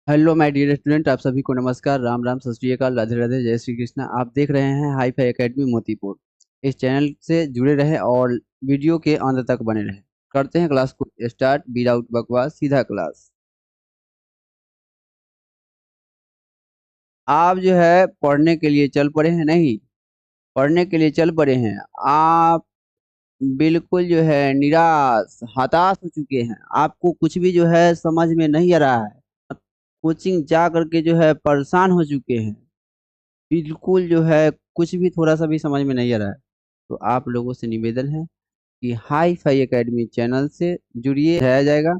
Hello my dear student, आप सभी को नमस्कार। राम राम, सत श्री अकाल, राधे राधे, जय श्री कृष्णा। आप देख रहे हैं हाई फाई एकेडमी मोतीपुर। इस चैनल से जुड़े रहें और वीडियो के अंत तक बने रहें। करते हैं क्लास को स्टार्ट विदाउट बकवास, सीधा क्लास। आप जो है पढ़ने के लिए चल पड़े हैं? नहीं, पढ़ने के लिए चल पड़े हैं आप? बिल्कुल जो है निराश हताश हो चुके हैं। आपको कुछ भी जो है समझ में नहीं आ रहा है। कोचिंग जा करके जो है परेशान हो चुके हैं। बिल्कुल जो है कुछ भी थोड़ा सा भी समझ में नहीं आ रहा है। तो आप लोगों से निवेदन है कि हाई फाई एकेडमी चैनल से जुड़िए, समझाया जाएगा।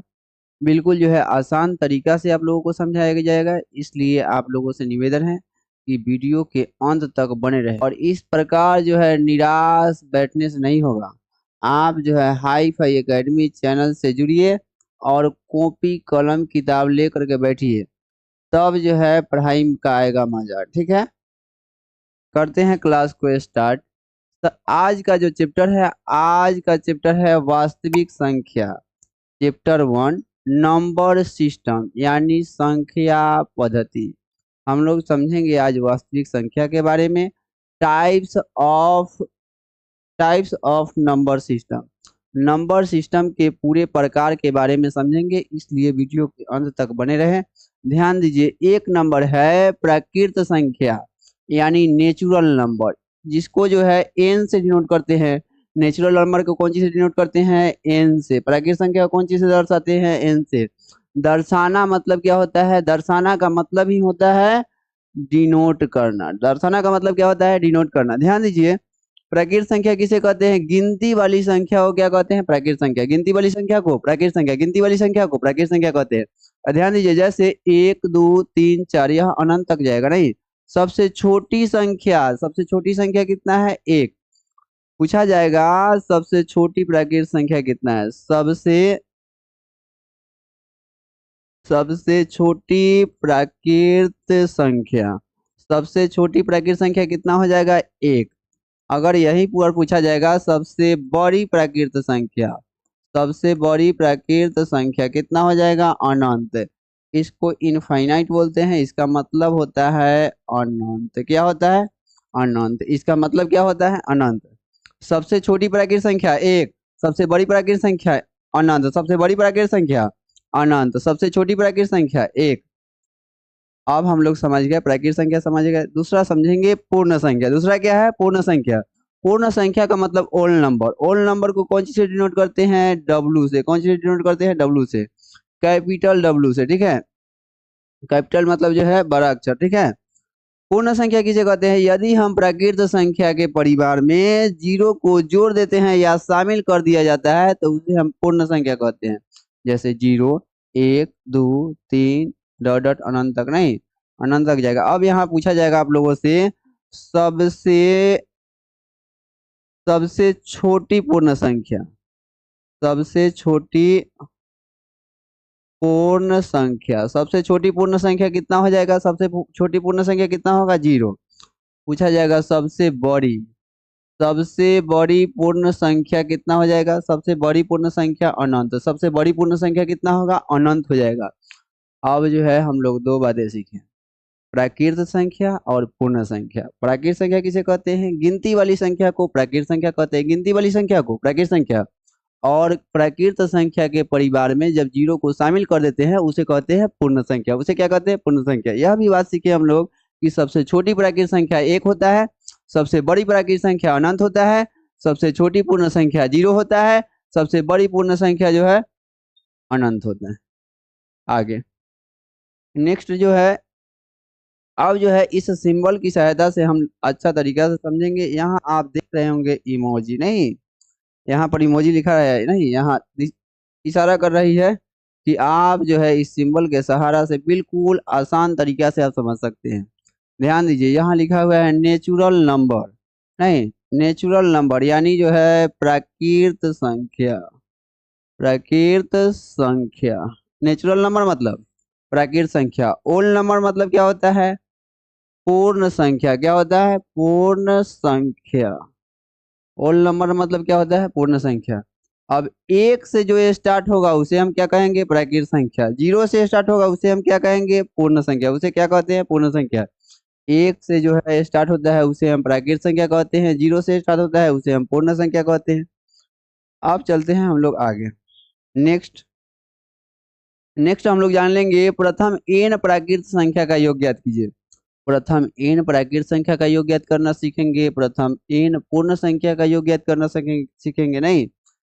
बिल्कुल जो है आसान तरीका से आप लोगों को समझाया जाएगा। इसलिए आप लोगों से निवेदन है कि वीडियो के अंत तक बने रहे। और इस प्रकार जो है निराश बैठने से नहीं होगा। आप जो है हाई फाई एकेडमी चैनल से जुड़िए और कॉपी कलम किताब ले करके बैठिए, तब जो है पढ़ाई का आएगा मजा। ठीक है, करते हैं क्लास को स्टार्ट। तो आज का चैप्टर है वास्तविक संख्या। चैप्टर 1, नंबर सिस्टम यानी संख्या पद्धति। हम लोग समझेंगे आज वास्तविक संख्या के बारे में। Types of types of number system, number system के पूरे प्रकार के बारे में समझेंगे। इसलिए वीडियो के अंत तक बने रहें। ध्यान दीजिए, एक नंबर है प्राकृत संख्या यानी नेचुरल नंबर, जिसको जो है एन से डिनोट करते हैं। नेचुरल नंबर को कौन चीज से डिनोट करते हैं? एन से। प्राकृत संख्या को कौन चीज से दर्शाते हैं? एन से। दर्शाना मतलब क्या होता है? दर्शाना का मतलब ही होता है डिनोट करना। दर्शाना का मतलब क्या होता है? डिनोट करना। ध्यान दीजिए, प्राकृत संख्या किसे कहते हैं? गिनती वाली संख्या को क्या कहते हैं? प्राकृत संख्या। गिनती वाली संख्या को प्राकृत संख्या, गिनती वाली संख्या को प्राकृत संख्या कहते हैं। और ध्यान दीजिए, जैसे 1 2 3 4 यह अनंत तक जाएगा नहीं। सबसे छोटी संख्या कितना है? 1। पूछा जाएगा सबसे छोटी प्राकृत संख्या कितना है? सबसे छोटी प्राकृत संख्या, सबसे छोटी प्राकृत संख्या कितना हो जाएगा? 1। अगर यही पूरा पूछा जाएगा सबसे बड़ी प्राकृत संख्या, सबसे बड़ी प्राकृत संख्या कितना हो जाएगा? अनंत। इसको इनफाइनाइट बोलते हैं। इसका मतलब होता है अनंत। क्या होता है? अनंत। इसका मतलब क्या होता है? अनंत। सबसे छोटी प्राकृत संख्या 1, सबसे बड़ी प्राकृत संख्या अनंत, सबसे बड़ी प्राकृत संख्या अनंत, सबसे छोटी प्राकृत संख्या 1। अब हम लोग समझ गए प्राकृत संख्या, समझ गए। दूसरा समझेंगे पूर्ण संख्या। दूसरा क्या है? पूर्ण संख्या। पूर्ण संख्या का मतलब ओल नंबर। ओल नंबर को कौन चीज से डिनोट करते हैं? डब्लू से। कौन चीज से डिनोट करते हैं? डब्लू से, कैपिटल डब्लू से। ठीक है, कैपिटल मतलब जो है बड़ा अक्षर। ठीक है। पूर्ण संख्या किसे कहते हैं? यदि हम प्राकृत संख्या के परिवार में जीरो को जोड़ देते हैं या शामिल कर दिया जाता है तो उसे हम पूर्ण संख्या कहते हैं। जैसे 0 1 2 3 डॉट डॉट अनंत तक, नहीं अनंत तक जाएगा। अब यहाँ पूछा जाएगा आप लोगों से सबसे सबसे छोटी पूर्ण संख्या, सबसे छोटी पूर्ण संख्या, सबसे छोटी पूर्ण संख्या कितना हो जाएगा? छोटी पूर्ण संख्या कितना होगा? 0। पूछा जाएगा सबसे बड़ी पूर्ण संख्या कितना हो जाएगा? सबसे बड़ी पूर्ण संख्या अनंत। सबसे बड़ी पूर्ण संख्या कितना होगा? अनंत हो जाएगा। अब जो है हम लोग दो बातें सीखें, प्राकृत संख्या और पूर्ण संख्या। प्राकृत संख्या किसे कहते हैं? गिनती वाली संख्या को प्राकृत संख्या कहते हैं। गिनती वाली संख्या को प्राकृत संख्या। और प्राकृत संख्या के परिवार में जब जीरो को शामिल कर देते हैं उसे कहते हैं पूर्ण संख्या। उसे क्या कहते हैं? पूर्ण संख्या। यह भी बात सीखे हम लोग कि सबसे छोटी प्राकृत संख्या 1 होता है, सबसे बड़ी प्राकृत संख्या अनंत होता है, सबसे छोटी पूर्ण संख्या 0 होता है, सबसे बड़ी पूर्ण संख्या जो है अनंत होता है। आगे नेक्स्ट जो है, अब जो है इस सिंबल की सहायता से हम अच्छा तरीका से समझेंगे। यहाँ आप देख रहे होंगे इमोजी, नहीं यहाँ पर इमोजी लिखा है, नहीं यहाँ इशारा कर रही है कि आप जो है इस सिंबल के सहारा से बिल्कुल आसान तरीका से आप समझ सकते हैं। ध्यान दीजिए, यहाँ लिखा हुआ है नेचुरल नंबर, नहीं नेचुरल नंबर यानी जो है प्राकृत संख्या। प्राकृत संख्या, नेचुरल नंबर मतलब प्राकृत संख्या। ओल नंबर मतलब क्या होता है? पूर्ण संख्या। क्या होता है? पूर्ण संख्या। ओल नंबर मतलब क्या होता है? पूर्ण संख्या। अब एक से जो स्टार्ट होगा उसे हम क्या कहेंगे? प्राकृत संख्या। जीरो से स्टार्ट होगा उसे हम क्या कहेंगे? पूर्ण संख्या। उसे क्या कहते हैं? पूर्ण संख्या। एक से जो है स्टार्ट होता है उसे हम प्राकृत संख्या कहते हैं, जीरो से स्टार्ट होता है उसे हम पूर्ण संख्या कहते हैं। अब चलते हैं हम लोग आगे। नेक्स्ट नेक्स्ट हम लोग जान लेंगे प्रथम एन प्राकृत संख्या का योग ज्ञात कीजिए। प्रथम एन प्राकृत संख्या का योग ज्ञात करना सीखेंगे, प्रथम एन पूर्ण संख्या का योग ज्ञात करना सीखेंगे नहीं।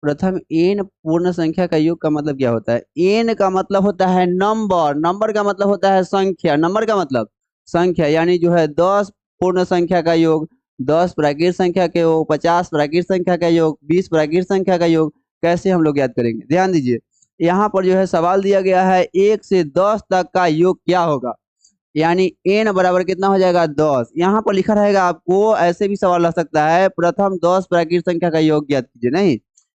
प्रथम एन पूर्ण संख्या का योग का मतलब क्या होता है? एन का मतलब होता है नंबर, नंबर का मतलब होता है संख्या, नंबर का मतलब संख्या, यानी जो है 10 पूर्ण संख्या का योग, 10 प्राकृत संख्या के योग, 50 प्राकृत संख्या का योग, 20 प्राकृत संख्या का योग। कैसे हम लोग याद करेंगे? ध्यान दीजिए, यहाँ पर जो है सवाल दिया गया है 1 से 10 तक का योग क्या होगा, यानी n बराबर कितना हो जाएगा? 10। यहाँ पर लिखा रहेगा, आपको ऐसे भी सवाल रह सकता है प्रथम 10 प्राकृत संख्या का योग ज्ञात कीजिए, नहीं,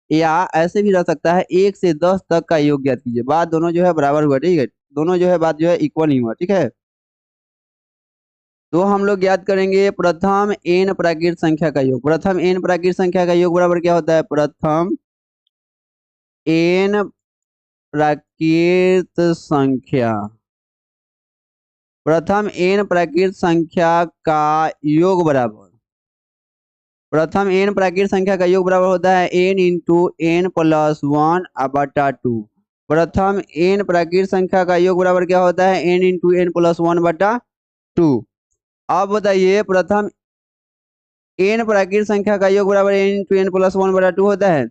या ऐसे भी रह सकता है 1 से 10 तक का योग ज्ञात कीजिए। बात दोनों जो है बराबर हुआ, ठीक है, दोनों जो है बात जो है इक्वल ही हुआ, ठीक है। तो हम लोग याद करेंगे प्रथम n प्राकृत संख्या का योग। प्रथम n प्राकृत संख्या का योग बराबर क्या होता है? प्रथम n प्राकृत संख्या, प्रथम n प्राकृत संख्या का योग बराबर, प्रथम n प्राकृत संख्या का योग बराबर होता है n इंटू n प्लस 1/2। प्रथम n प्राकृत संख्या का योग बराबर क्या होता है? n into n plus 1/2। अब बताइए, प्रथम n प्राकृत संख्या का योग बराबर n इंटू n प्लस 1/2 होता है।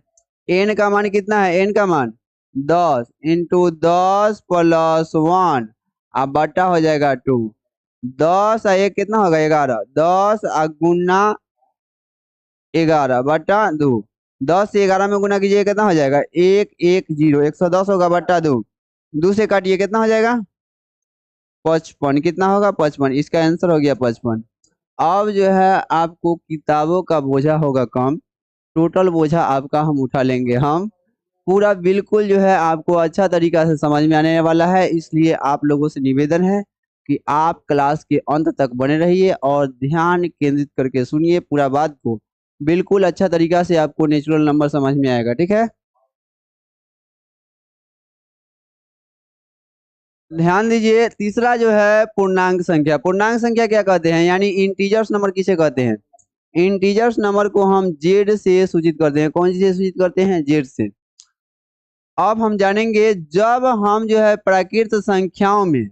n का मान कितना है? n का मान 10 इंटू 10 प्लस 1 अब बटा हो जाएगा 2। 10 और 1 कितना होगा? 11। 10 गुना 11/2। 10 से 11 में गुना कीजिए, कितना हो जाएगा? 110, 110 होगा बट्टा 2। 2 से काटिए, कितना हो जाएगा? 55। कितना होगा? 55। इसका आंसर हो गया 55। अब जो है आपको किताबों का बोझा होगा कम, टोटल बोझा आपका हम उठा लेंगे। हम पूरा बिल्कुल जो है आपको अच्छा तरीका से समझ में आने वाला है, इसलिए आप लोगों से निवेदन है कि आप क्लास के अंत तक बने रहिए और ध्यान केंद्रित करके सुनिए पूरा बात को। बिल्कुल अच्छा तरीका से आपको नेचुरल नंबर समझ में आएगा, ठीक है। ध्यान दीजिए, तीसरा जो है पूर्णांक संख्या। पूर्णांक संख्या क्या कहते हैं? यानी इंटीजर्स नंबर किसे कहते हैं? इंटीजर्स नंबर को हम जेड से सूचित करते हैं। कौन से सूचित करते हैं? जेड से। अब हम जानेंगे, जब हम जो है प्राकृत संख्याओं में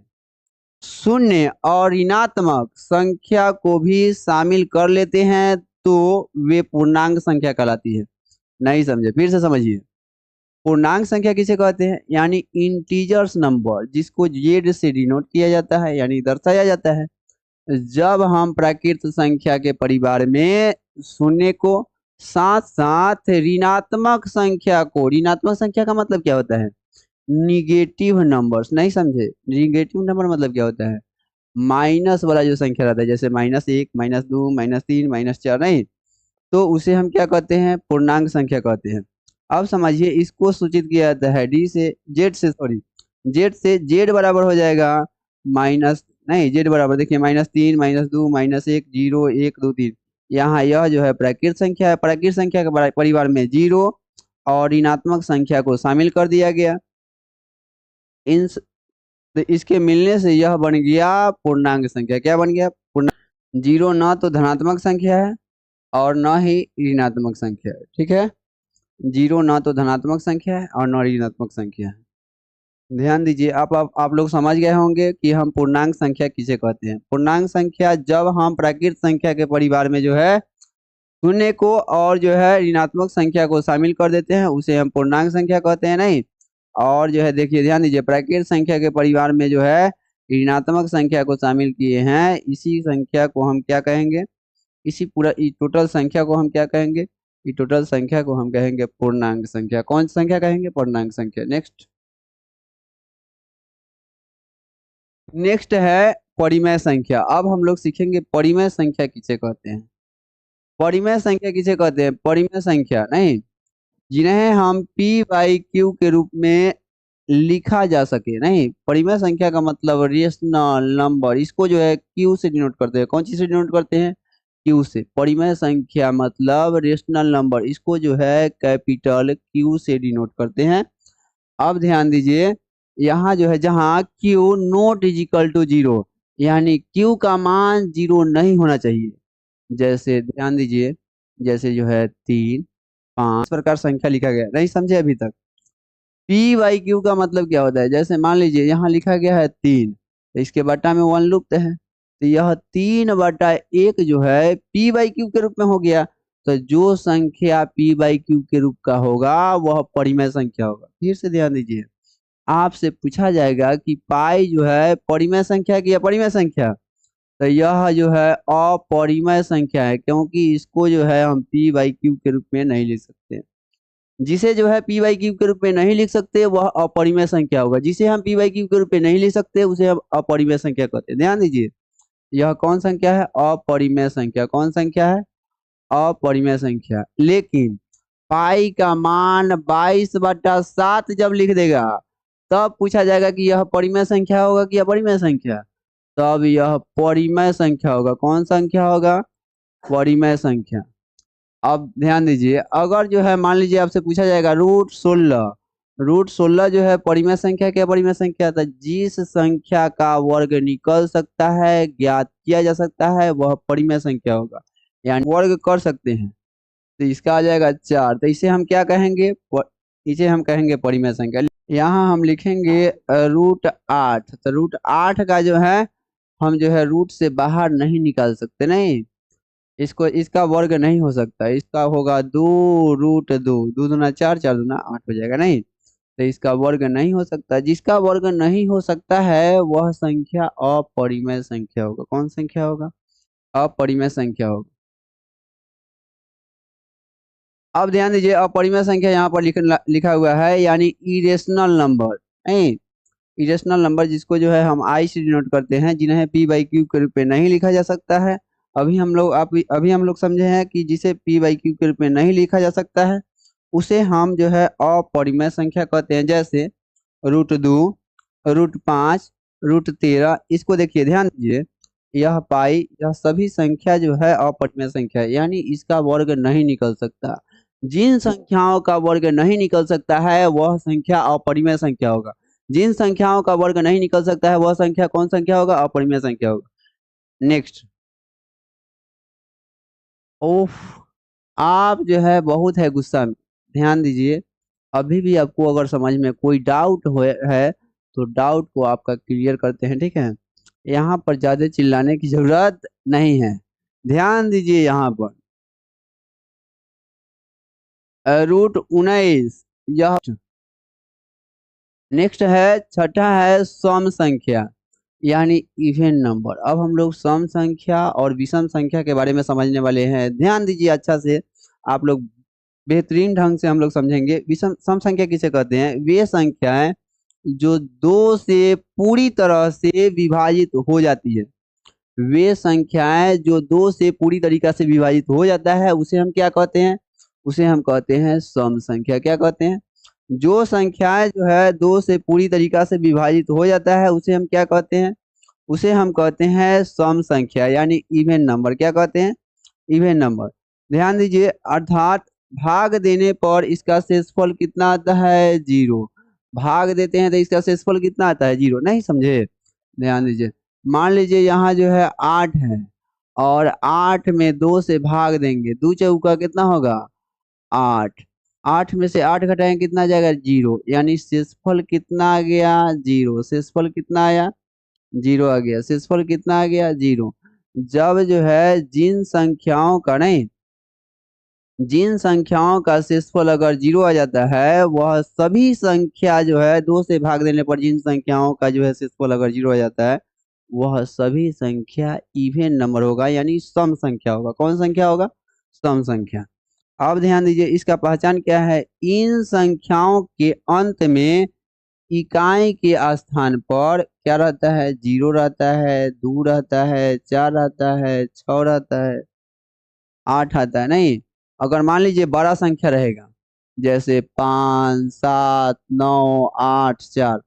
शून्य और ऋणात्मक संख्या को भी शामिल कर लेते हैं तो वे पूर्णांक संख्या कहलाती है। नहीं समझे? फिर से समझिए, पूर्णांक संख्या किसे कहते हैं? यानी इंटीजर्स नंबर जिसको जेड से डिनोट किया जाता है, यानी दर्शाया जाता है। जब हम प्राकृत संख्या के परिवार में शून्य को साथ साथ ऋणात्मक संख्या को, ऋणात्मक संख्या का मतलब क्या होता है? Negative numbers. नहीं समझे? निगेटिव नंबर मतलब क्या होता है? माइनस वाला जो संख्या रहता है, जैसे -1, -2, -3, -4, नहीं, तो उसे हम क्या कहते हैं? पूर्णांक संख्या कहते हैं। अब समझिए, इसको सूचित किया जाता है डी से, जेड से, सॉरी, जेड से। जेड बराबर हो जाएगा माइनस, नहीं, जेड बराबर देखिए -3, -2, -1, 0, 1, 2, 3। यहाँ यह जो है प्राकृत संख्या है, प्राकृत संख्या के परिवार में 0 और ऋणात्मक संख्या को शामिल कर दिया गया। इन तो इसके मिलने से यह बन गया पूर्णांक संख्या। क्या बन गया? पूर्णांक। 0 न तो धनात्मक संख्या है और न ही ऋणात्मक संख्या है, ठीक है। 0 न तो धनात्मक संख्या है और न ऋणात्मक संख्या है। ध्यान दीजिए, आप लोग समझ गए होंगे कि हम पूर्णांक संख्या किसे कहते हैं। पूर्णांक संख्या जब हम प्राकृत संख्या के परिवार में जो है शून्य को और जो है ऋणात्मक संख्या को शामिल कर देते हैं उसे हम पूर्णांक संख्या कहते हैं, नहीं। और जो है देखिए, ध्यान दीजिए, प्राकृत संख्या के परिवार में जो है ऋणात्मक संख्या को शामिल किए हैं, इसी संख्या को हम क्या कहेंगे? इसी पूरा टोटल संख्या को हम क्या कहेंगे? ये टोटल संख्या को हम कहेंगे पूर्णांक संख्या। कौन सी संख्या कहेंगे? पूर्णांक संख्या। नेक्स्ट नेक्स्ट है परिमेय संख्या। अब हम लोग सीखेंगे परिमेय संख्या किसे कहते हैं। परिमेय संख्या किसे कहते हैं? परिमेय संख्या, नहीं, जिन्हें हम p/q के रूप में लिखा जा सके, नहीं। परिमेय संख्या का मतलब रेशनल नंबर, इसको जो है q से डिनोट करते हैं। कौन चीज से डिनोट करते हैं? क्यू से। परिमेय संख्या मतलब रेशनल नंबर, इसको जो है कैपिटल क्यू से डिनोट करते हैं। अब ध्यान दीजिए, यहाँ जो है जहाँ Q naught is equal to zero, यानी क्यू का मान जीरो नहीं होना चाहिए। जैसे ध्यान दीजिए, जैसे जो है 3, 5 इस प्रकार संख्या लिखा गया, नहीं समझे अभी तक? पी बाई क्यू का मतलब क्या होता है? जैसे मान लीजिए यहाँ लिखा गया है 3, तो इसके बट्टा में 1 लुप्त है, तो यह 3/1 जो है पी बाई क्यू के रूप में हो गया। तो जो संख्या पी बाई क्यू के रूप का होगा वह परिमेय संख्या होगा। फिर से ध्यान दीजिए, आपसे पूछा जाएगा कि पाई जो है परिमेय संख्या की अपरिमेय संख्या, तो यह जो है अपरिमेय संख्या है, क्योंकि इसको जो है हम पी बाई क्यू के रूप में नहीं लिख सकते। जिसे जो है पी बाई क्यू के रूप में नहीं लिख सकते वह अपरिमेय संख्या होगा। जिसे हम पी बाई क्यू के रूप में नहीं लिख सकते उसे हम अपरिमेय संख्या कहते हैं। ध्यान दीजिए, यह कौन संख्या है? अपरिमेय संख्या। कौन संख्या है? अपरिमेय संख्या। लेकिन पाई का मान 22/7 जब लिख देगा तब पूछा जाएगा कि यह परिमेय संख्या होगा कि अपरिमेय संख्या, तब यह परिमेय संख्या होगा। कौन संख्या होगा? परिमेय संख्या। अब ध्यान दीजिए, अगर जो है मान लीजिए आपसे पूछा जाएगा रूट 16 जो है परिमेय संख्या क्या परिमेय संख्या था? जिस संख्या का वर्ग निकल सकता है, ज्ञात किया जा सकता है, वह परिमेय संख्या होगा, यानी वर्ग कर सकते हैं। तो इसका आ जाएगा 4, तो इसे हम क्या कहेंगे? इसे हम कहेंगे परिमेय संख्या। यहाँ हम लिखेंगे रूट 8, तो रूट 8 का जो है हम जो है रूट से बाहर नहीं निकाल सकते, नहीं इसको, इसका वर्ग नहीं हो सकता। इसका होगा 2√2, 2 दूना 4, 4 दूना 8 हो जाएगा, नहीं तो इसका वर्ग नहीं हो सकता। जिसका वर्ग नहीं हो सकता है वह संख्या अपरिमेय संख्या होगा। कौन संख्या होगा? अपरिमेय संख्या होगा। अब ध्यान दीजिए, अपरिमेय संख्या यहाँ पर लिखा हुआ है, यानी इरेशनल नंबर, नहीं इरेशनल नंबर जिसको जो है हम आई से डिनोट करते हैं, जिन्हें पी बाई क्यू के रूप में नहीं लिखा जा सकता है। अभी हम लोग समझे हैं कि जिसे पी बाई क्यू के रूप में नहीं लिखा जा सकता है उसे हम जो है अपरिमेय संख्या कहते हैं। जैसे √2, √5, √13, इसको देखिए, ध्यान दीजिए, यह पाई, यह सभी संख्या जो है अपरिमेय संख्या है, यानी इसका वर्ग नहीं निकल सकता। जिन संख्याओं का वर्ग नहीं निकल सकता है वह संख्या अपरिमेय संख्या होगा। जिन संख्याओं का वर्ग नहीं निकल सकता है वह संख्या कौन संख्या होगा? अपरिमेय संख्या होगा। नेक्स्ट, ओफ, आप जो है बहुत है गुस्सा में। ध्यान दीजिए, अभी भी आपको अगर समझ में कोई डाउट हो है तो डाउट को आपका क्लियर करते हैं, ठीक है? यहाँ पर ज्यादा चिल्लाने की जरूरत नहीं है। ध्यान दीजिए, यहाँ पर √19, यह नेक्स्ट है, छठा है सम संख्या, यानी इवन नंबर। अब हम लोग सम संख्या और विषम संख्या के बारे में समझने वाले हैं। ध्यान दीजिए अच्छा से, आप लोग बेहतरीन ढंग से हम लोग समझेंगे। विषम सम संख्या किसे कहते हैं? वे संख्याएं जो 2 से पूरी तरह से विभाजित हो जाती है। वे संख्याएं जो 2 से पूरी तरीका से विभाजित हो जाता है उसे हम क्या कहते हैं? उसे हम कहते हैं सम संख्या। क्या कहते हैं? जो संख्याएं जो है 2 से पूरी तरीका से विभाजित हो जाता है उसे हम क्या कहते हैं? उसे हम कहते हैं सम संख्या, यानी इवन नंबर। क्या कहते हैं? Even number. ध्यान दीजिए, अर्थात भाग देने पर इसका शेषफल कितना आता है? 0। भाग देते हैं तो इसका शेषफल कितना आता है? 0। नहीं समझे? ध्यान दीजिए, मान लीजिए यहाँ जो है 8 है और 8 में 2 से भाग देंगे, 2 चौका कितना होगा? 8। 8 में से 8 घटाएंगे कितना आ जाएगा? 0, यानी शेषफल कितना आ गया? 0। शेषफल कितना आया? 0 आ गया। शेषफल कितना आ गया? 0। जब जो है जिन संख्याओं का शेषफल अगर 0 आ जाता है, वह सभी संख्या जो है 2 से भाग देने पर जिन संख्याओं का जो है शेषफल अगर 0 आ जाता है वह सभी संख्या इवन नंबर होगा, यानी सम संख्या होगा। कौन संख्या होगा? सम संख्या। अब ध्यान दीजिए, इसका पहचान क्या है? इन संख्याओं के अंत में इकाई के स्थान पर क्या रहता है? 0 रहता है, 2 रहता है, 4 रहता है, 6 रहता है, 8 आता है। नहीं, अगर मान लीजिए बड़ा संख्या रहेगा जैसे 5, 7, 9, 8, 4,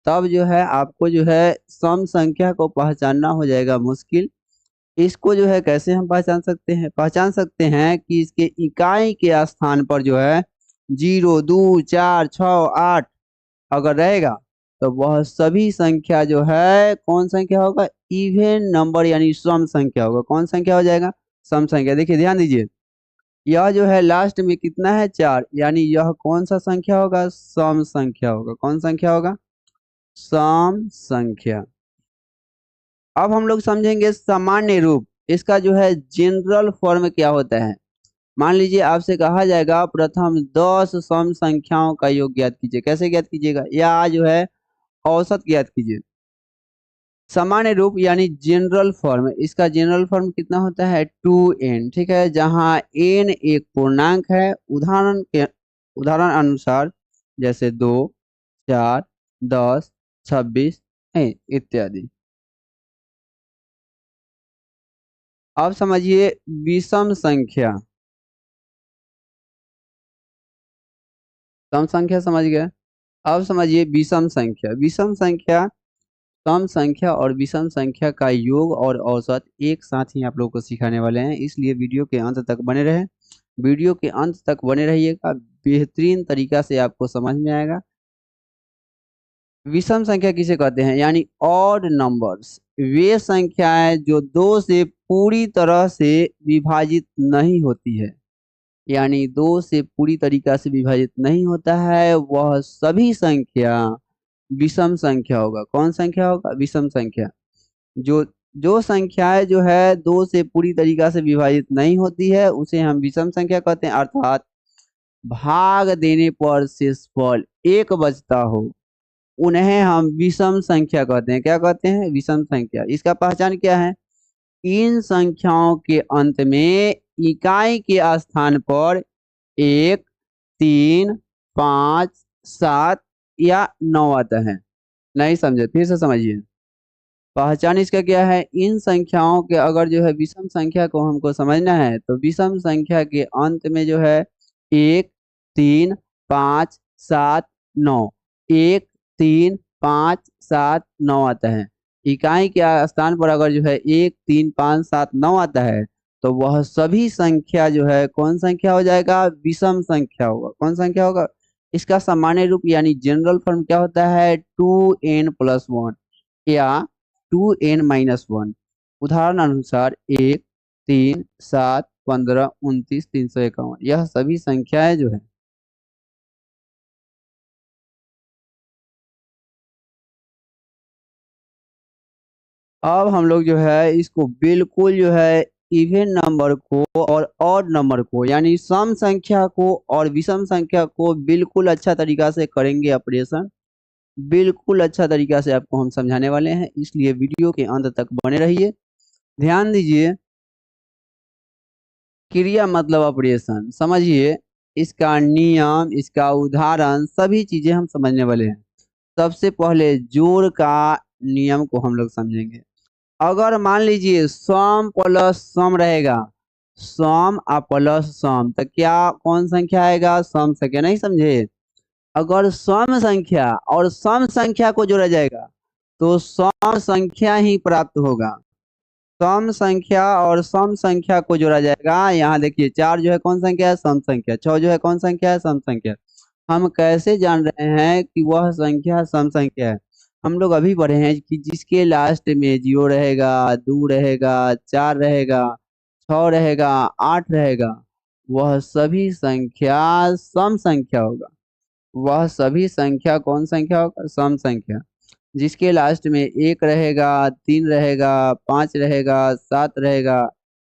तब जो है आपको जो है सम संख्या को पहचानना हो जाएगा मुश्किल, इसको जो है कैसे हम पहचान सकते हैं कि इसके इकाई के स्थान पर जो है 0 2 4 6 8 अगर रहेगा तो वह सभी संख्या जो है कौन संख्या होगा, इवन नंबर यानी सम संख्या होगा। कौन संख्या हो जाएगा, सम संख्या। देखिए ध्यान दीजिए, यह जो है लास्ट में कितना है 4, यानी यह कौन सा संख्या होगा, सम संख्या होगा। कौन संख्या होगा, सम संख्या। अब हम लोग समझेंगे सामान्य रूप, इसका जो है जनरल फॉर्म क्या होता है। मान लीजिए आपसे कहा जाएगा प्रथम 10 सम संख्याओं का योग ज्ञात कीजिए। कैसे ज्ञात कीजिएगा, या जो है औसत ज्ञात कीजिए। सामान्य रूप यानी जनरल फॉर्म, इसका जनरल फॉर्म कितना होता है 2n, ठीक है, जहां n एक पूर्णांक है। उदाहरण अनुसार जैसे 2 4 10 26 इत्यादि। अब समझिए विषम संख्या। सम संख्या समझ गए, अब समझिए विषम संख्या। विषम संख्या सम संख्या और विषम संख्या का योग और औसत एक साथ ही आप लोगों को सिखाने वाले हैं, इसलिए वीडियो के अंत तक बने रहे। वीडियो के अंत तक बने रहिएगा, बेहतरीन तरीका से आपको समझ में आएगा। विषम संख्या किसे कहते हैं, यानी ऑड नंबर्स वे संख्याएं जो 2 से पूरी तरह से विभाजित नहीं होती है, यानी 2 से पूरी तरीका से विभाजित नहीं होता है, वह सभी संख्या विषम संख्या होगा। कौन संख्या होगा, विषम संख्या। जो जो संख्याएं जो है 2 से पूरी तरीका से विभाजित नहीं होती है उसे हम विषम संख्या कहते हैं, अर्थात भाग देने पर शेषफल 1 बचता हो, उन्हें हम विषम संख्या कहते हैं। क्या कहते हैं, विषम संख्या। इसका पहचान क्या है, इन संख्याओं के अंत में इकाई के स्थान पर 1 3 5 7 या 9 आता है। नहीं समझे, फिर से समझिए। पहचान इसका क्या है, इन संख्याओं के अगर जो है विषम संख्या को हमको समझना है तो विषम संख्या के अंत में जो है 1 3 5 7 9, 1 3 5 7 9 आता है। इकाई के स्थान पर अगर जो है 1 3 5 7 9 आता है तो वह सभी संख्या जो है कौन संख्या हो जाएगा, विषम संख्या होगा। कौन संख्या होगा, इसका सामान्य रूप यानी जनरल फॉर्म क्या होता है 2n+1 या 2n-1। उदाहरण अनुसार 1 3 7 15 29 351, यह सभी संख्याएं जो है अब हम लोग जो है इसको बिल्कुल जो है इवन नंबर को और ऑड नंबर को, यानी सम संख्या को और विषम संख्या को बिल्कुल अच्छा तरीका से करेंगे ऑपरेशन। बिल्कुल अच्छा तरीका से आपको हम समझाने वाले हैं, इसलिए वीडियो के अंत तक बने रहिए। ध्यान दीजिए, क्रिया मतलब ऑपरेशन समझिए, इसका नियम, इसका उदाहरण, सभी चीजें हम समझने वाले हैं। सबसे पहले जोड़ का नियम को हम लोग समझेंगे। अगर मान लीजिए सम प्लस सम रहेगा, सम और प्लस सम, तो क्या कौन संख्या आएगा, सम संख्या। नहीं समझे, अगर सम संख्या और सम संख्या को जोड़ा जाएगा तो सम संख्या ही प्राप्त होगा। सम संख्या और सम संख्या को जोड़ा जाएगा। यहाँ देखिए 4 जो है कौन संख्या है, सम संख्या। 6 जो है कौन संख्या है, सम संख्या। हम कैसे जान रहे हैं कि वह संख्या सम संख्या है, हम लोग अभी पढ़े हैं कि जिसके लास्ट में 0 रहेगा, 2 रहेगा, 4 रहेगा, 6 रहेगा, 8 रहेगा, वह सभी संख्या सम संख्या होगा। वह सभी संख्या कौन संख्या होगा, सम संख्या। जिसके लास्ट में 1 रहेगा, 3 रहेगा, 5 रहेगा, 7 रहेगा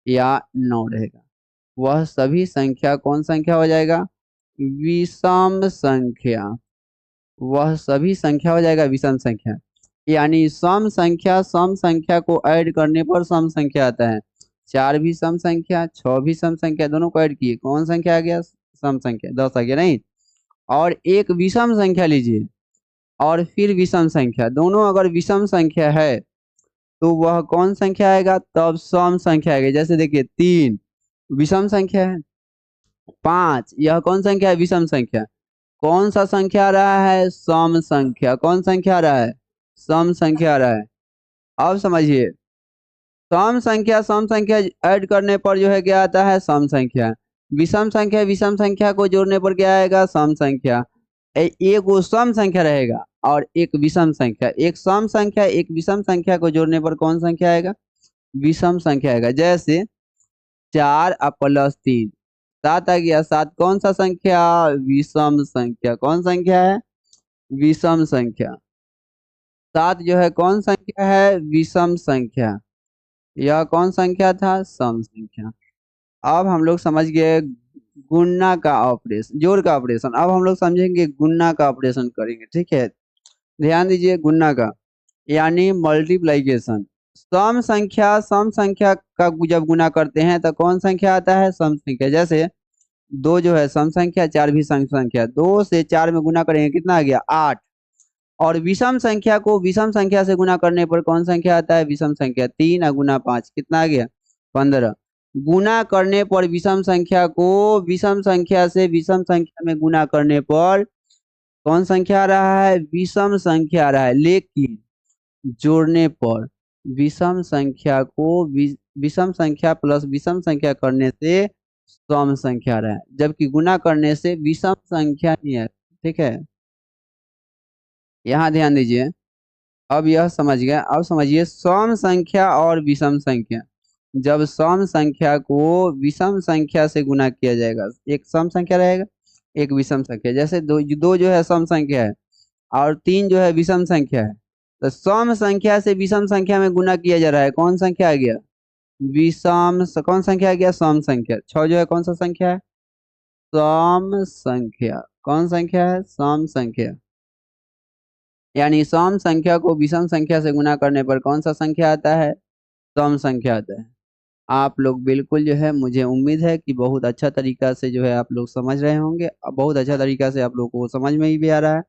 या 9 रहेगा, वह सभी संख्या कौन संख्या हो जाएगा, विषम संख्या। वह सभी संख्या हो जाएगा विषम संख्या। यानी सम संख्या सम संख्या को ऐड करने पर सम संख्या आता है। 4 भी सम संख्या, 6 भी सम संख्या, दोनों को ऐड किए कौन संख्या आ गया, सम संख्या, 10 आ गया। नहीं, और एक विषम संख्या लीजिए और फिर विषम संख्या, दोनों अगर विषम संख्या है तो वह कौन संख्या आएगा, तब सम संख्या आएगी। जैसे देखिए 3 विषम संख्या है, 5 यह कौन संख्या है, विषम संख्या। कौन सा संख्या आ रहा है, सम संख्या। कौन संख्या आ रहा है, सम संख्या आ रहा है। अब समझिए सम संख्या ऐड करने पर जो है क्या आता है, सम संख्या। विषम संख्या को जोड़ने पर क्या आएगा, सम संख्या। एक वो सम संख्या रहेगा और एक विषम संख्या, एक सम संख्या एक विषम संख्या को जोड़ने पर कौन संख्या आएगा, विषम संख्या आएगा। जैसे 4 प्लस 3 7 आ गया, 7 कौन सा संख्या, विषम संख्या। कौन संख्या है, विषम संख्या। 7 जो है कौन संख्या है, विषम संख्या। यह कौन संख्या था, सम संख्या। अब हम लोग समझ गए गुणा का ऑपरेशन, जोड़ का ऑपरेशन। अब हम लोग समझेंगे गुणा का ऑपरेशन करेंगे, ठीक है। ध्यान दीजिए, गुणा का यानी मल्टीप्लाइकेशन। सम संख्या का जब गुना करते हैं तो कौन संख्या आता है, सम संख्या। जैसे 2 जो है सम संख्या, 4 भी सम संख्या। 2 से 4 में गुना करेंगे कितना आ गया, 8। और विषम संख्या को विषम संख्या से गुना करने पर कौन संख्या आता है, विषम संख्या। 3 गुना 5 कितना आ गया, 15। गुना करने पर विषम संख्या को विषम संख्या से विषम संख्या में गुना करने पर कौन संख्या आ रहा है, विषम संख्या आ रहा है। लेकिन जोड़ने पर विषम संख्या को विषम संख्या प्लस विषम संख्या करने से सम संख्या आ रहा है, जबकि गुना करने से विषम संख्या नहीं है, ठीक है। यहाँ ध्यान दीजिए, अब यह समझ गया। अब समझिए सम संख्या और विषम संख्या। जब सम संख्या को विषम संख्या से गुना किया जाएगा, एक सम संख्या रहेगा एक विषम संख्या। जैसे दो जो है सम संख्या है और 3 जो है विषम संख्या है, तो सम संख्या से विषम संख्या में गुना किया जा रहा है, कौन संख्या आ गया, कौन संख्या आ गया, सम संख्या। 6 जो है कौन सा संख्या है, सम संख्या। कौन संख्या है, सम संख्या। यानी सम संख्या को विषम संख्या से गुना करने पर कौन सा संख्या आता है, सम संख्या आता है। आप लोग बिल्कुल जो है, मुझे उम्मीद है कि बहुत अच्छा तरीका से जो है आप लोग समझ रहे होंगे। बहुत अच्छा तरीका से आप लोग को समझ में ही भी आ रहा है।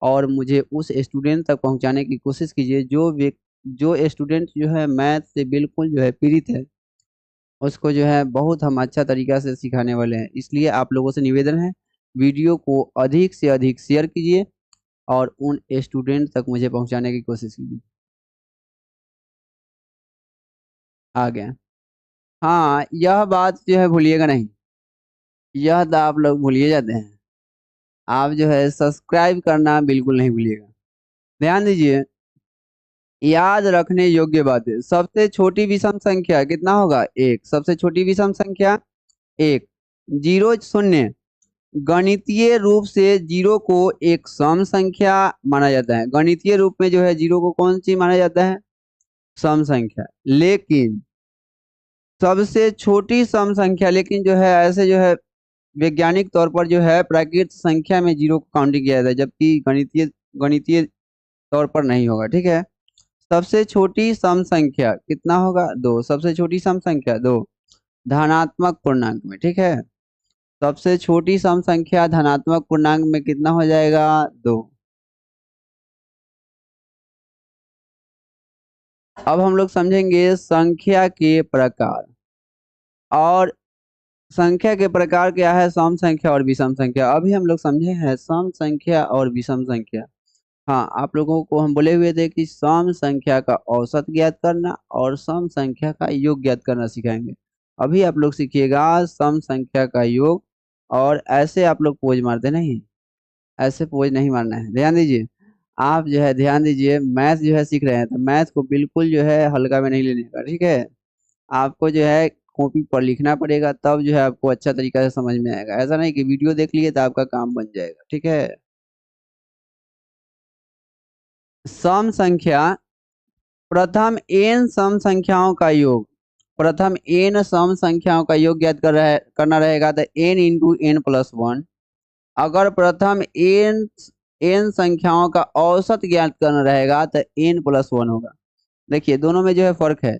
और मुझे उस स्टूडेंट तक पहुंचाने की कोशिश कीजिए जो स्टूडेंट जो है मैथ से बिल्कुल जो है पीड़ित है, उसको जो है बहुत हम अच्छा तरीका से सिखाने वाले हैं। इसलिए आप लोगों से निवेदन है, वीडियो को अधिक से अधिक शेयर कीजिए और उन स्टूडेंट तक मुझे पहुंचाने की कोशिश कीजिए। आ गया। हाँ, यह बात जो है भूलिएगा नहीं, यह तो आप लोग भूलिए जाते हैं। आप जो है सब्सक्राइब करना बिल्कुल नहीं भूलिएगा। ध्यान दीजिए, याद रखने योग्य बात है। सबसे छोटी विषम संख्या कितना होगा, 1। सबसे छोटी विषम संख्या 1। 0 0 गणितीय रूप से 0 को एक सम संख्या माना जाता है। गणितीय रूप में जो है 0 को कौन सी माना जाता है, सम संख्या। लेकिन सबसे छोटी सम संख्या, लेकिन जो है ऐसे जो है वैज्ञानिक तौर पर जो है प्राकृत संख्या में 0 को काउंटिंग किया जाता है, जबकि गणितीय तौर पर नहीं होगा, ठीक है। सबसे छोटी सम संख्या कितना होगा, 2। सबसे छोटी सम संख्या 2 धनात्मक पूर्णांक में, ठीक है। सबसे छोटी सम संख्या धनात्मक पूर्णांक में कितना हो जाएगा, 2। अब हम लोग समझेंगे संख्या के प्रकार। और संख्या के प्रकार क्या है, सम संख्या और विषम संख्या। अभी हम लोग समझे हैं सम संख्या और विषम संख्या। हाँ, आप लोगों को हम बोले हुए थे कि सम संख्या का औसत ज्ञात करना और सम संख्या का योग ज्ञात करना सिखाएंगे। अभी आप लोग सीखिएगा सम संख्या का योग। और ऐसे आप लोग पोज मारते नहीं, ऐसे पोज नहीं मारना है। ध्यान दीजिए, आप जो है ध्यान दीजिए, मैथ जो है सीख रहे हैं तो मैथ को बिल्कुल जो है हल्का में नहीं लेने का, ठीक है। आपको जो है कॉपी पर लिखना पड़ेगा, तब जो है आपको अच्छा तरीका से समझ में आएगा। ऐसा नहीं कि वीडियो देख लिए तो आपका काम बन जाएगा, ठीक है। सम संख्या, प्रथम n सम संख्याओं का योग। प्रथम n सम संख्याओं का योग ज्ञात करना रहेगा तो n इंटू एन प्लस 1। अगर प्रथम n संख्याओं का औसत ज्ञात करना रहेगा तो n प्लस 1 होगा। देखिए दोनों में जो है फर्क है,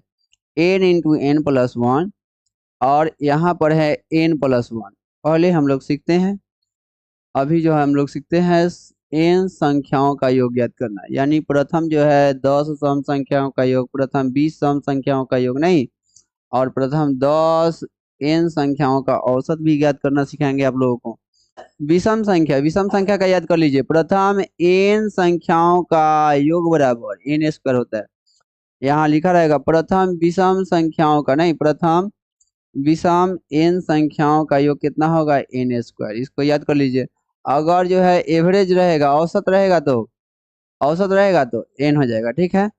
n इंटू एन प्लस 1 और यहाँ पर है n प्लस 1। पहले हम लोग सीखते हैं, अभी जो है हम लोग सीखते हैं n संख्याओं का योग ज्ञात करना। यानी प्रथम जो है 10 सम संख्याओं का योग, प्रथम 20 सम संख्याओं का योग नहीं, और प्रथम 10 n संख्याओं का औसत भी ज्ञात करना सिखाएंगे आप लोगों को। विषम संख्या का याद कर लीजिए, प्रथम n संख्याओं का योग बराबर n स्क्वायर होता है। यहाँ लिखा रहेगा प्रथम विषम संख्याओं का, नहीं, प्रथम विषम n संख्याओं का योग कितना होगा, n स्क्वायर। इसको याद कर लीजिए। अगर जो है एवरेज रहेगा, औसत रहेगा तो n हो जाएगा, ठीक है।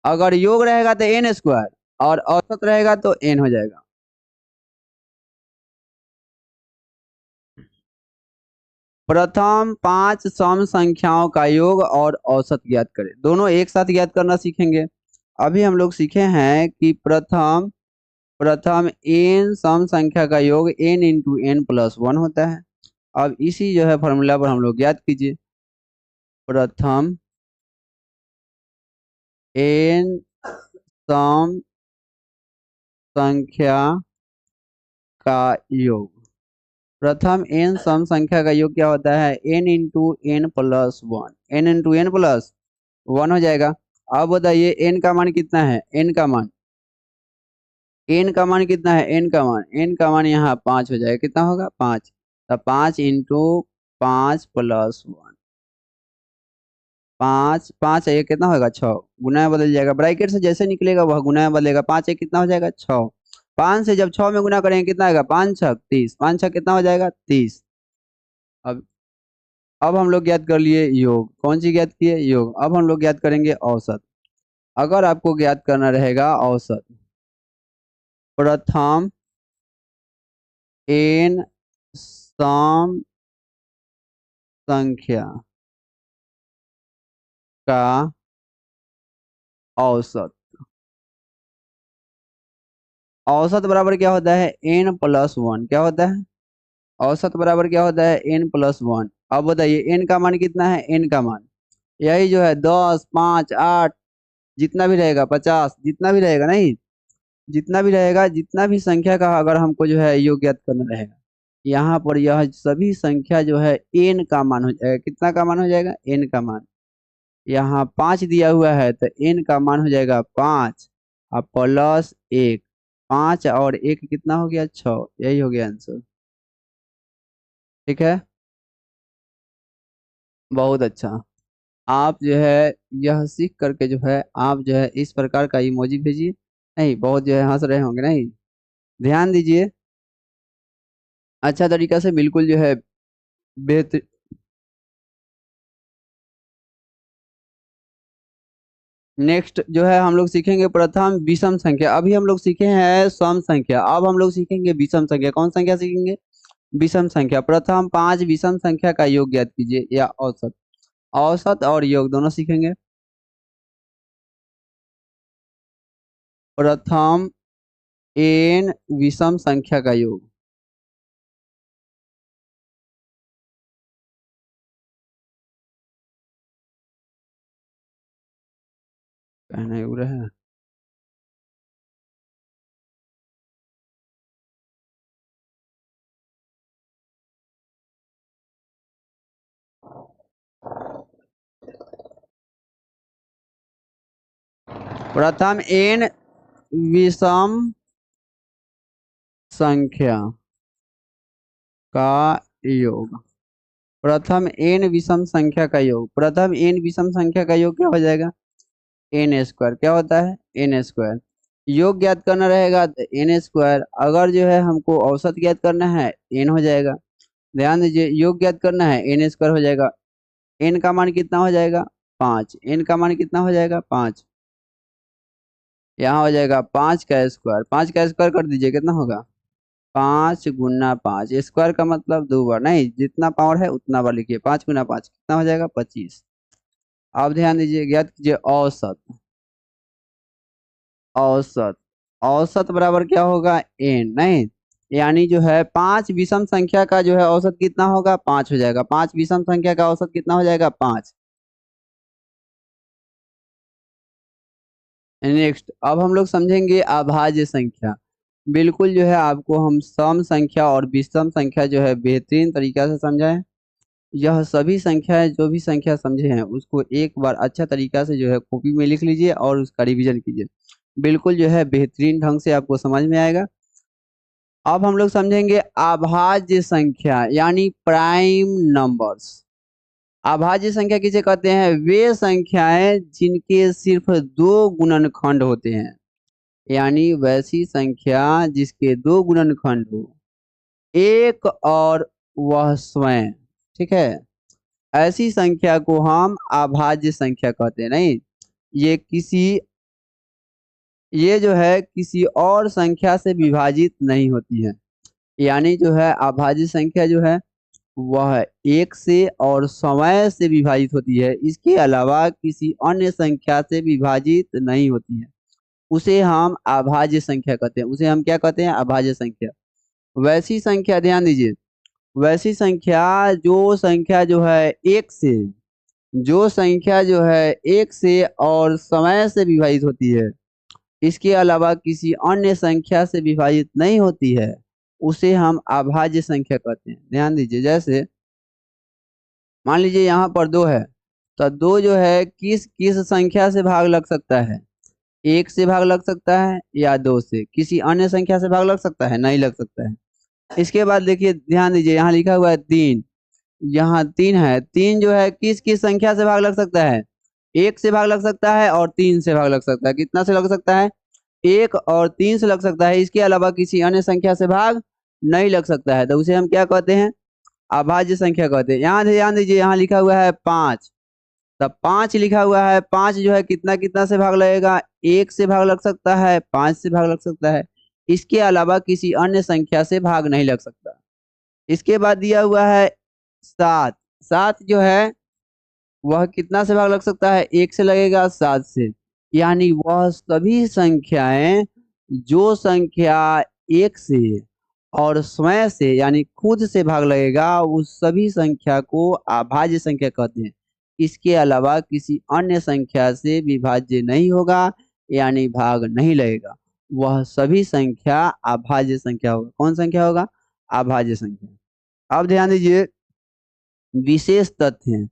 अगर योग रहेगा तो n स्क्वायर और औसत रहेगा तो n हो जाएगा। प्रथम 5 सम संख्याओं का योग और औसत ज्ञात करें। दोनों एक साथ ज्ञात करना सीखेंगे। अभी हम लोग सीखे हैं कि प्रथम प्रथम n सम संख्या का योग n इंटू n प्लस 1 होता है। अब इसी जो है फॉर्मूला पर हम लोग ज्ञात कीजिए। प्रथम n सम संख्या का योग, प्रथम n सम संख्या का योग क्या होता है, n into n plus 1, n into n plus 1 हो जाएगा। अब बताइए n का मान कितना है, n का मान कितना है, n का मान यहाँ 5 हो जाएगा। कितना होगा, 5। तो 5 इंटू 5 प्लस 1, 5 5 एक कितना होगा, 6। गुना में बदल जाएगा, ब्रैकेट से जैसे निकलेगा वह गुना में बदलेगा। 5 एक कितना हो जाएगा, 6। 5 से जब 6 में गुना करेंगे कितना आएगा, 5 6 30, 5 6 कितना हो जाएगा, 30। अब अब हम लोग ज्ञात कर लिए योग। कौन सी ज्ञात किए, योग। अब हम लोग ज्ञात करेंगे औसत। अगर आपको ज्ञात करना रहेगा औसत, प्रथम n सम संख्या का औसत, औसत बराबर क्या होता है, n प्लस 1। क्या होता है, औसत बराबर क्या होता है, n प्लस 1। अब बताइए n का मान कितना है, n का मान यही जो है 10 5 8 जितना भी रहेगा, 50 जितना भी रहेगा, नहीं, जितना भी रहेगा, जितना भी संख्या का अगर हमको जो है योग ज्ञात करना रहेगा, यहाँ पर यह सभी संख्या जो है n का मान हो जाएगा। कितना का मान हो जाएगा, n का मान। यहाँ 5 दिया हुआ है तो n का मान हो जाएगा 5 और प्लस 1। 5 और 1 कितना हो गया, 6। यही हो गया आंसर, ठीक है। बहुत अच्छा। आप जो है यह सीख करके जो है आप जो है इस प्रकार का इमोजी भेजिए। नहीं, बहुत जो है हंस रहे होंगे, नहीं, ध्यान दीजिए। अच्छा तरीका से बिल्कुल जो है बेहतर। नेक्स्ट जो है हम लोग सीखेंगे प्रथम विषम संख्या। अभी हम लोग सीखे हैं सम संख्या, अब हम लोग सीखेंगे विषम संख्या। कौन संख्या सीखेंगे, विषम संख्या। प्रथम 5 विषम संख्या का योग ज्ञात कीजिए या औसत। औसत और योग दोनों सीखेंगे। प्रथम n विषम संख्या का योग, कहना उड़ रहा है। प्रथम n विषम संख्या का योग, प्रथम n विषम संख्या का योग। प्रथम n विषम संख्या का योग क्या हो जाएगा, n स्क्वायर। क्या होता है, n स्क्वायर। योग ज्ञात करना रहेगा तो n स्क्वायर। अगर जो है हमको औसत ज्ञात करना है n हो जाएगा। ध्यान दीजिए, योग ज्ञात करना है n स्क्वायर हो जाएगा। n का मान कितना हो जाएगा, 5। n का मान कितना हो जाएगा, 5। यहाँ हो जाएगा 5 का स्क्वायर। 5 का स्क्वायर कर दीजिए, कितना होगा, 5 गुना 5। स्क्वायर का मतलब 2 बार, नहीं, जितना पावर है उतना बार लिखिए। 5 गुना 5 कितना हो जाएगा, 25। अब ध्यान दीजिए, ज्ञात कीजिए औसत। औसत औसत बराबर क्या होगा, n, नहीं, यानी जो है 5 विषम संख्या का जो है औसत कितना होगा, 5 हो जाएगा। 5 विषम संख्या का औसत कितना हो जाएगा, 5। नेक्स्ट अब हम लोग समझेंगे अभाज्य संख्या। बिल्कुल जो है आपको हम सम संख्या और विषम संख्या जो है बेहतरीन तरीका से समझाएं। यह सभी संख्याएं, जो भी संख्या समझे हैं उसको एक बार अच्छा तरीका से जो है कॉपी में लिख लीजिए और उसका रिवीजन कीजिए। बिल्कुल जो है बेहतरीन ढंग से आपको समझ में आएगा। अब हम लोग समझेंगे अभाज्य संख्या यानी प्राइम नंबर्स। अभाज्य संख्या किसे कहते हैं? वे संख्याएं जिनके सिर्फ दो गुणनखंड होते हैं, यानी वैसी संख्या जिसके दो गुणनखंड हो, एक और वह स्वयं। ठीक है, ऐसी संख्या को हम अभाज्य संख्या कहते हैं। नहीं, ये किसी ये जो है किसी और संख्या से विभाजित नहीं होती है, यानी जो है अभाज्य संख्या जो है वह एक से और समय से विभाजित होती है, इसके अलावा किसी अन्य संख्या से विभाजित नहीं होती है। उसे हम अभाज्य संख्या कहते हैं। उसे हम क्या कहते हैं? अभाज्य संख्या। वैसी संख्या, ध्यान दीजिए, वैसी संख्या जो संख्या जो है एक से जो संख्या जो है एक से और समय से विभाजित होती है, इसके अलावा किसी अन्य संख्या से विभाजित नहीं होती है, उसे हम अभाज्य संख्या कहते हैं। ध्यान दीजिए, जैसे मान लीजिए यहाँ पर दो है, तो दो जो है किस किस संख्या से भाग लग सकता है? एक से भाग लग सकता है या दो से। किसी अन्य संख्या से भाग लग सकता है? नहीं लग सकता है। इसके बाद देखिए, ध्यान दीजिए, यहाँ लिखा हुआ है तीन। यहाँ तीन है, तीन जो है किस किस संख्या से भाग लग सकता है? एक से भाग लग सकता है और तीन से भाग लग सकता है। कितना से लग सकता है? एक और तीन से लग सकता है, इसके अलावा किसी अन्य संख्या से भाग नहीं लग सकता है, तो उसे हम क्या कहते हैं? अभाज्य संख्या कहते हैं। यहाँ ध्यान दीजिए, यहाँ लिखा हुआ है पाँच, तब पाँच लिखा हुआ है, पाँच जो है कितना कितना से भाग लगेगा? एक से भाग लग सकता है, पाँच से भाग लग सकता है, इसके अलावा किसी अन्य संख्या से भाग नहीं लग सकता। इसके बाद दिया हुआ है सात, सात जो है वह कितना से भाग लग सकता है? एक से लगेगा, सात से, यानी वह सभी संख्याएं जो संख्या एक से और स्वयं से यानी खुद से भाग लगेगा, उस सभी संख्या को अभाज्य संख्या कहते हैं। इसके अलावा किसी अन्य संख्या से विभाज्य नहीं होगा, यानी भाग नहीं लगेगा, वह सभी संख्या अभाज्य संख्या होगा। कौन संख्या होगा? अभाज्य संख्या। अब ध्यान दीजिए, विशेष तथ्य हैं।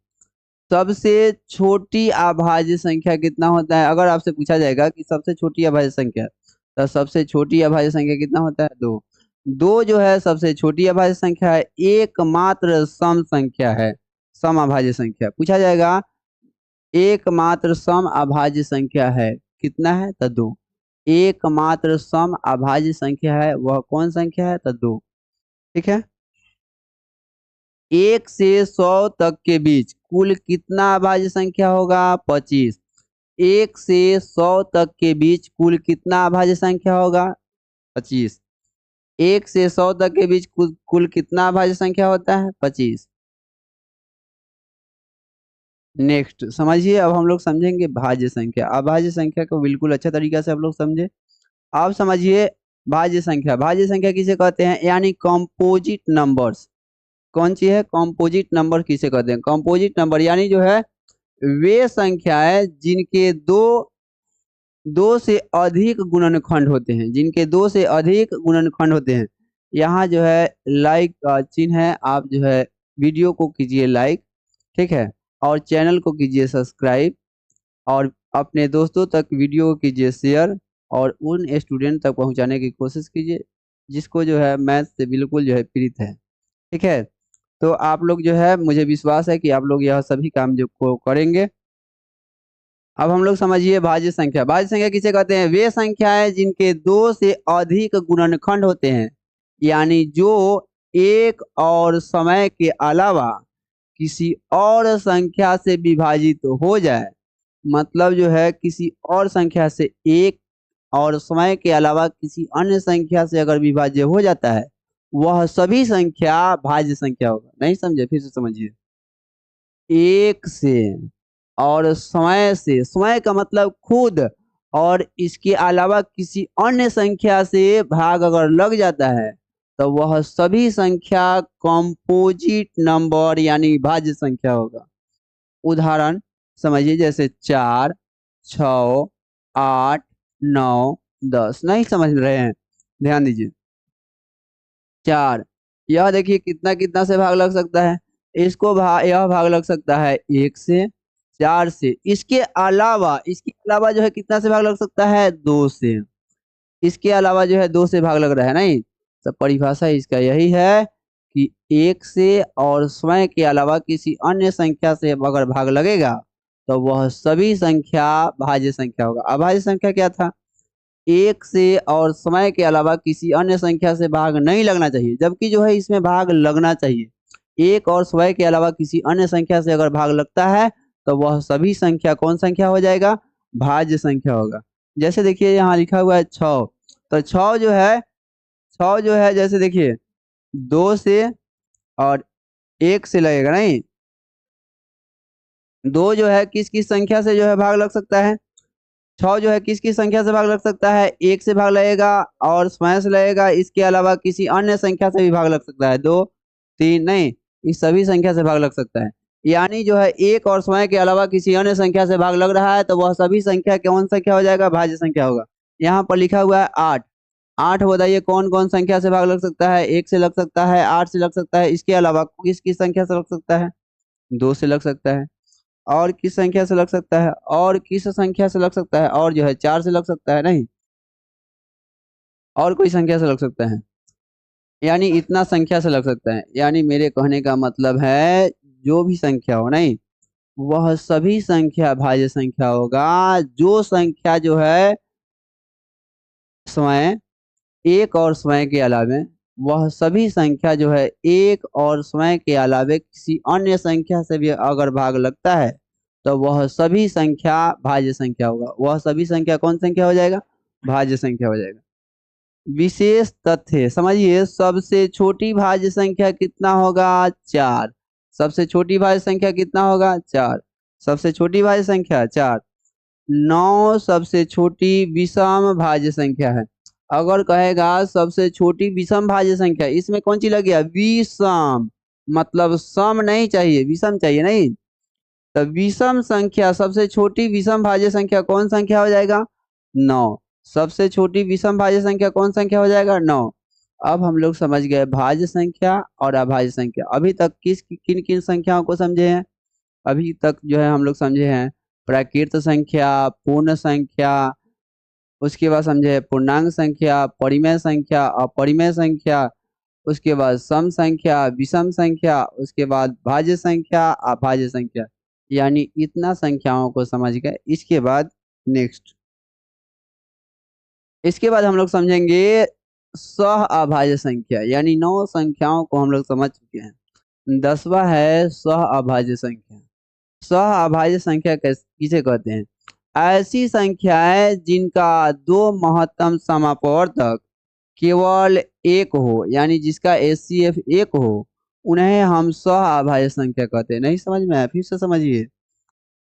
सबसे छोटी अभाज्य संख्या कितना होता है? अगर आपसे पूछा जाएगा कि सबसे छोटी अभाज्य संख्या, तो सबसे छोटी अभाज्य संख्या कितना होता है? दो। दो जो है सबसे छोटी अभाज्य संख्या है, एकमात्र सम संख्या है, सम अभाज्य संख्या। पूछा जाएगा एकमात्र सम अभाज्य संख्या है, कितना है? तो दो। एकमात्र सम अभाज्य संख्या है, वह कौन संख्या है? तो दो। ठीक है, एक से 100 तक के बीच कुल कितना अभाज्य संख्या होगा? 25। एक से 100 तक के बीच कुल कितना अभाज्य संख्या होगा? 25। एक से 100 तक के बीच कुल कितना अभाज्य संख्या होता है? 25। नेक्स्ट समझिए, अब हम लोग समझेंगे भाज्य संख्या। अभाज्य संख्या को बिल्कुल अच्छा तरीका से आप लोग समझे। अब समझिए भाज्य संख्या। भाज्य संख्या किसे कहते हैं? यानी कंपोजिट नंबर्स। कौन सी है? कंपोजिट नंबर किसे कहते हैं? कंपोजिट नंबर यानी जो है वे संख्याएं जिनके दो से अधिक गुणनखंड होते हैं, जिनके दो से अधिक गुणनखंड होते हैं। यहाँ जो है लाइक का चिन्ह है, आप जो है वीडियो को कीजिए लाइक, ठीक है, और चैनल को कीजिए सब्सक्राइब, और अपने दोस्तों तक वीडियो को कीजिए शेयर, और उन स्टूडेंट तक पहुंचाने की कोशिश कीजिए जिसको जो है मैथ से बिल्कुल जो है पीड़ित है। ठीक है, तो आप लोग जो है, मुझे विश्वास है कि आप लोग यह सभी काम जो को करेंगे। अब हम लोग समझिए भाज्य संख्या। भाज्य संख्या किसे कहते हैं? वे संख्याएं जिनके दो से अधिक गुणनखंड होते हैं, यानी जो एक और समय के अलावा किसी और संख्या से विभाजित हो जाए। मतलब जो है किसी और संख्या से एक और समय के अलावा किसी अन्य संख्या से अगर विभाज्य हो जाता है, वह सभी संख्या भाज्य संख्या होगा। नहीं समझे? फिर से समझिए। एक से और समय से, समय का मतलब खुद, और इसके अलावा किसी अन्य संख्या से भाग अगर लग जाता है, तो वह सभी संख्या कंपोजिट नंबर यानी भाज्य संख्या होगा। उदाहरण समझिए, जैसे 4, 6, 8, 9, 10। नहीं समझ रहे हैं? ध्यान दीजिए, 4, यह देखिए कितना कितना से भाग लग सकता है? यह भाग लग सकता है एक से, 4 से, इसके अलावा जो है कितना से भाग लग सकता है? 2 से। इसके अलावा जो है 2 से भाग लग रहा है। नहीं, सब परिभाषा इसका यही है कि एक से और स्वयं के अलावा किसी अन्य संख्या से अगर भाग लगेगा तो वह सभी संख्या भाज्य संख्या होगा। अभाज्य संख्या क्या था? एक से और समय के अलावा किसी अन्य संख्या से भाग नहीं लगना चाहिए, जबकि जो है इसमें भाग लगना चाहिए। एक और स्वयं के अलावा किसी अन्य संख्या से अगर भाग लगता है तो वह सभी संख्या कौन संख्या हो जाएगा? भाज्य संख्या होगा। जैसे देखिए यहाँ लिखा हुआ है 6, तो 6 जो है जैसे देखिए 2 से और 1 से लगेगा नहीं। 2 जो है किस किस संख्या से जो है भाग लग सकता है? 6 जो है किस किस संख्या से भाग लग सकता है? 1 से भाग लगेगा और स्वयं से लगेगा, इसके अलावा किसी अन्य संख्या से भी भाग लग सकता है। 2 3 नहीं, इस सभी संख्या से भाग लग सकता है। यानी जो है एक और स्वयं के अलावा किसी अन्य संख्या से भाग लग रहा है तो वह सभी संख्या कौन संख्या हो जाएगा? भाज्य संख्या होगा। यहाँ पर लिखा हुआ है 8। 8 बताइए कौन कौन संख्या से भाग लग सकता है? 1 से लग सकता है, 8 से लग सकता है, इसके अलावा किस किस संख्या से लग सकता है? 2 से लग सकता है। और किस संख्या से लग सकता है? और किस संख्या से लग सकता है? और जो है 4 से लग सकता है नहीं, और कोई संख्या से लग सकता है, यानी इतना संख्या से लग सकता है। यानी मेरे कहने का मतलब है जो भी संख्या हो नहीं, वह सभी संख्या भाज्य संख्या होगा। जो संख्या जो है स्वयं, एक और स्वयं के अलावे, वह सभी संख्या जो है एक और स्वयं के अलावे किसी अन्य संख्या से भी अगर भाग लगता है तो वह सभी संख्या भाज्य संख्या होगा। वह सभी संख्या कौन संख्या हो जाएगा? भाज्य संख्या हो जाएगा। विशेष तथ्य समझिए, सबसे छोटी भाज्य संख्या कितना होगा? 4। सबसे छोटी भाज्य संख्या कितना होगा? 4। सबसे छोटी भाज्य संख्या 4। 9 सबसे छोटी विषम भाज्य संख्या है। अगर कहेगा सबसे छोटी विषम भाज्य संख्या, इसमें कौन सी लग गया? विषम, मतलब सम नहीं चाहिए, विषम चाहिए नहीं। तो विषम संख्या, सबसे छोटी विषम भाज्य संख्या कौन संख्या हो जाएगा? 9। सबसे छोटी विषम भाज्य संख्या कौन संख्या हो जाएगा? 9। अब हम लोग समझ गए भाज्य संख्या और अभाज्य संख्या। अभी तक किन किन संख्याओं को समझे हैं? अभी तक जो है हम लोग समझे हैं प्राकृत संख्या, पूर्ण संख्या, उसके बाद समझे पूर्णांक संख्या, परिमेय संख्या, अपरिमेय संख्या, उसके बाद सम संख्या, विषम संख्या, उसके बाद भाज्य संख्या, अभाज्य संख्या। यानी इतना संख्याओं को समझ गए। इसके बाद हम लोग समझेंगे सह अभाज्य संख्या, यानी 9 संख्याओं को हम लोग समझ चुके हैं। 10वां है सह अभाज्य संख्या। सह अभाज्य संख्या किसे कहते हैं? ऐसी संख्याएं जिनका 2 महत्तम समापवर्तक केवल 1 हो, यानी जिसका HCF 1 हो, उन्हें हम सह अभाज्य संख्या कहते हैं। नहीं समझ में आया? फिर से समझिए।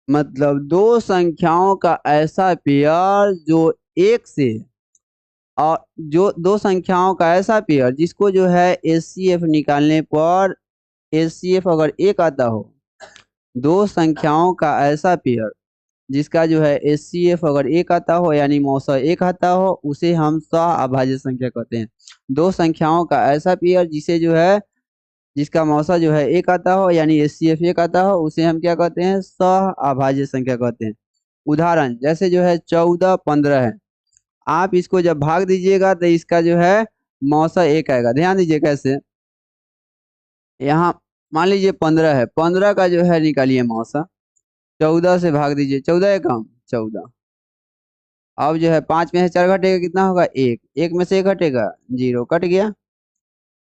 मतलब 2 संख्याओं का ऐसा पेयर जो 1 से, और जो 2 संख्याओं का ऐसा पेयर जिसको जो है HCF निकालने पर HCF अगर 1 आता हो, 2 संख्याओं का ऐसा पेयर जिसका जो है HCF अगर 1 आता हो, यानी मौसा 1 आता हो, उसे हम सह अभाज्य संख्या कहते हैं। 2 संख्याओं का ऐसा पेयर जिसे जो है, जिसका मौसा जो है 1 आता हो, यानी HCF 1 आता हो, उसे हम क्या कहते हैं? सह अभाज्य संख्या कहते हैं। उदाहरण जैसे जो है 14 15 है, आप इसको जब भाग दीजिएगा तो इसका जो है मौसा 1 आएगा। ध्यान दीजिए कैसे, यहाँ मान लीजिए 15 है, 15 का जो है निकालिए मौसा, 14 से भाग दीजिए, 14 है कम 14। अब जो है 5 में से 4 घटेगा, कितना होगा? 1। 1 में से 1 घटेगा, 0, कट गया।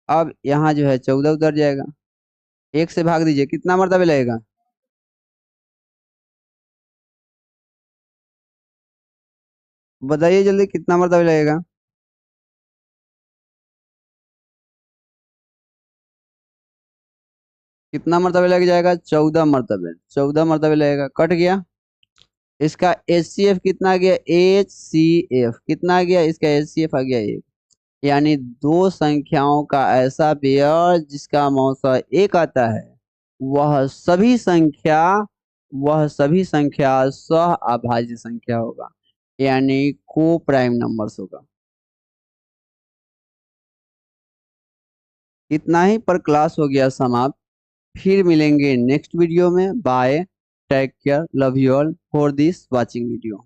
अब यहाँ जो है 14 उतर जाएगा। 1 से भाग दीजिए, कितना मरतबे लगेगा? बताइए जल्दी, कितना मरतबे लगेगा? कितना मरतबे लग जाएगा? 14 मरतबे। 14 मरतबे लगेगा, कट गया। इसका HCF कितना आ गया? HCF कितना आ गया? इसका HCF आ गया 1। यानी 2 संख्याओं का ऐसा पेयर जिसका मौसा 1 आता है, वह सभी संख्या सह अभाज्य संख्या होगा, यानी को प्राइम नंबर्स होगा। इतना ही पर क्लास हो गया समाप्त। फिर मिलेंगे नेक्स्ट वीडियो में। Bye, take care, love you all for this watching video.